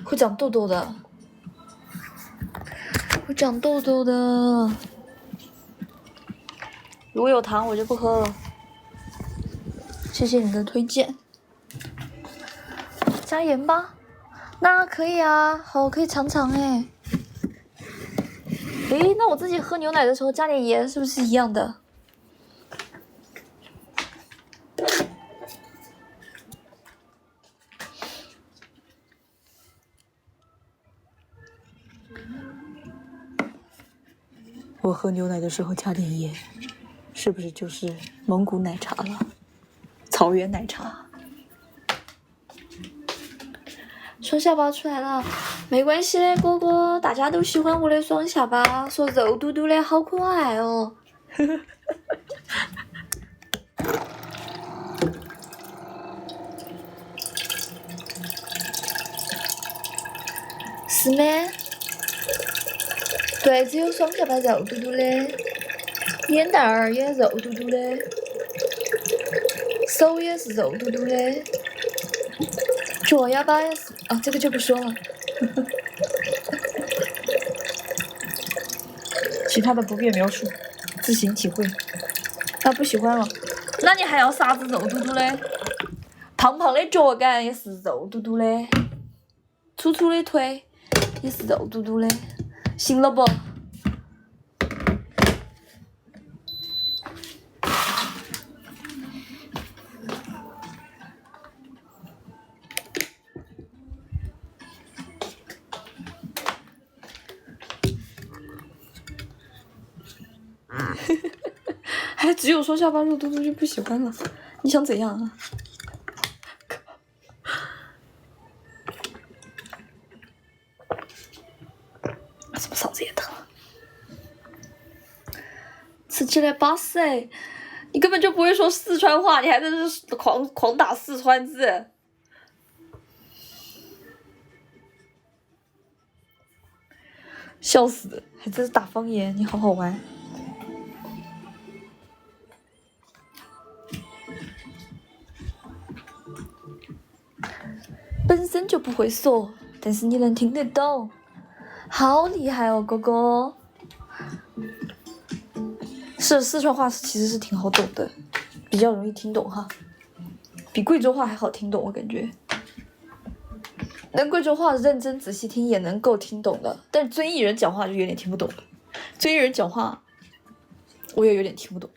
会长痘痘的，会长痘痘的。如果有糖，我就不喝了。谢谢你的推荐。加盐吧，那可以啊，好，可以尝尝哎。诶，那我自己喝牛奶的时候加点盐，是不是一样的？我喝牛奶的时候加点盐，是不是就是蒙古奶茶了？草原奶茶。双下巴出来了，没关系嘞，哥哥，大家都喜欢我的双下巴，说肉嘟嘟的好可爱哦。是吗？对，只有双下巴肉嘟嘟的，眼蛋儿也肉嘟嘟的，手也是肉嘟嘟的，脚丫巴也是啊，这个就不说了。其他的不便描述，自行体会。那不喜欢了，那你还要啥子肉嘟嘟的？胖胖的脚杆也是肉嘟嘟的，粗粗的腿也是肉嘟嘟的，行了不？还只有双下巴肉嘟嘟就不喜欢了，你想怎样啊？怎么嗓子也疼了？吃起来巴适哎！你根本就不会说四川话，你还在这狂打四川字，笑死！还在这打方言，你好好玩。本身就不会说，但是你能听得懂，好厉害哦，哥哥！是四川话其实是挺好懂的，比较容易听懂哈，比贵州话还好听懂，我感觉。但贵州话认真仔细听也能够听懂的，但是遵义人讲话就有点听不懂了。遵义人讲话，我也有点听不懂。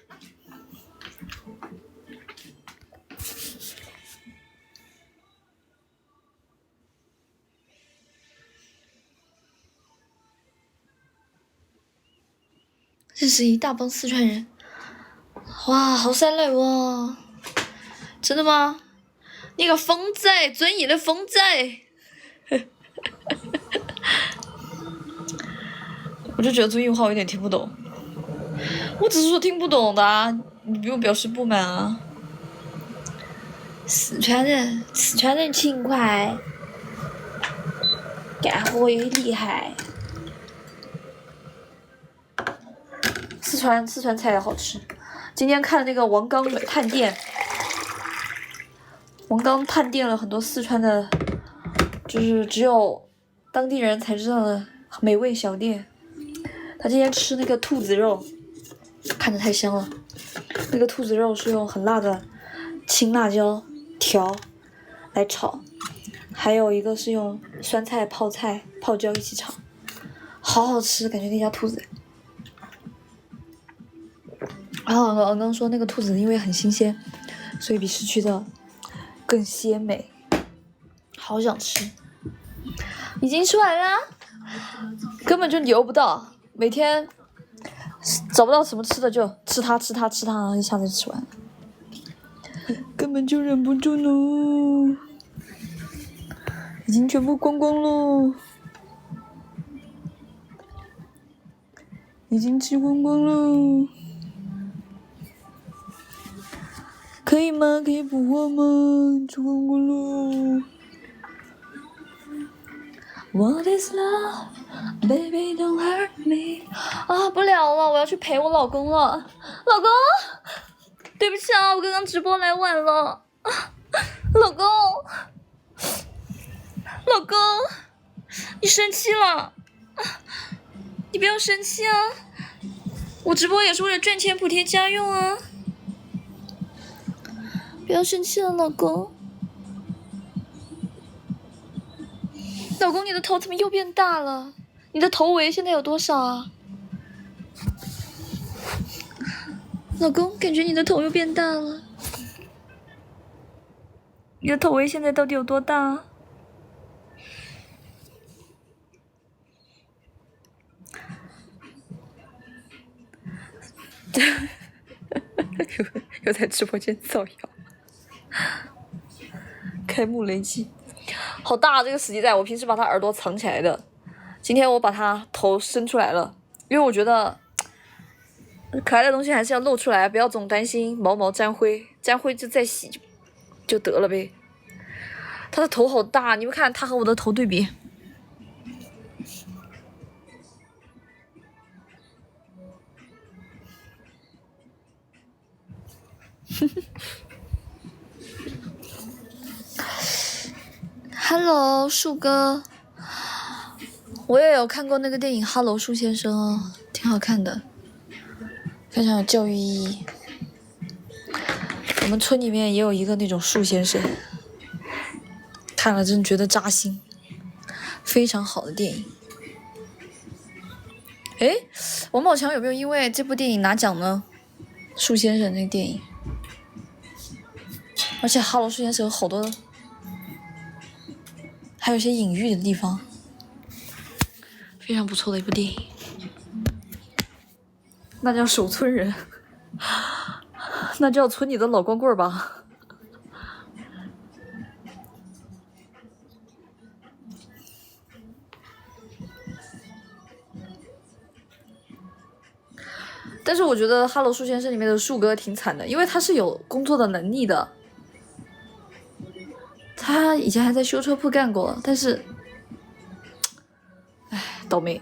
认识一大帮四川人，哇，好犀利哇！真的吗？你个疯仔，遵义的疯仔！我就觉得遵义话我有点听不懂，我只是说听不懂的啊，你不用表示不满啊。四川人勤快，干活也厉害。四川菜也好吃。今天看那个王刚探店，王刚探店了很多四川的，就是只有当地人才知道的美味小店。他今天吃那个兔子肉，看着太香了。那个兔子肉是用很辣的青辣椒条来炒，还有一个是用酸菜、泡菜、泡椒一起炒，好好吃，感觉那家兔子。然后我刚说那个兔子因为很新鲜，所以比市区的更鲜美，好想吃。已经吃完了，根本就留不到，每天找不到什么吃的就吃它，然后一下子就吃完了，根本就忍不住呢。已经全部光光了，已经吃光光了。可以吗？可以补货吗？吃光光了。What is love, baby? Don't hurt me. 啊，不了了，我要去陪我老公了。老公，对不起啊，我刚刚直播来晚了。老公，老公，你生气了？你不要生气啊！我直播也是为了赚钱补贴家用啊！不要生气了，老公。老公，你的头怎么又变大了？你的头围现在有多少啊？老公，感觉你的头又变大了。你的头围现在到底有多大？又在直播间造谣，开幕雷击，好大这个死鸡仔！我平时把他耳朵藏起来的，今天我把他头伸出来了，因为我觉得可爱的东西还是要露出来，不要总担心毛毛沾灰，沾灰就再洗就得了呗。他的头好大，你们看他和我的头对比。Hello， 树哥，我也有看过那个电影《哈喽树先生》哦，挺好看的，非常有教育意义。我们村里面也有一个那种树先生，看了真觉得扎心，非常好的电影。诶，王宝强有没有因为这部电影拿奖呢？树先生那个电影，而且哈喽树先生有好多，还有一些隐喻的地方，非常不错的一部电影。那叫守村人，那叫村里的老光棍吧。但是我觉得《哈喽树先生》里面的树哥挺惨的，因为他是有工作的能力的，他以前还在修车铺干过，但是，唉，倒霉。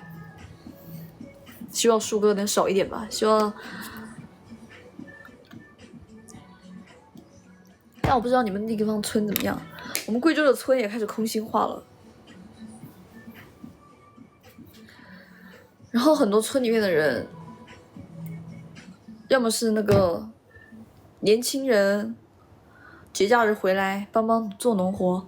希望树哥能少一点吧，希望。但我不知道你们那地方村怎么样，我们贵州的村也开始空心化了。然后很多村里面的人，要么是那个年轻人节假日回来帮忙做农活，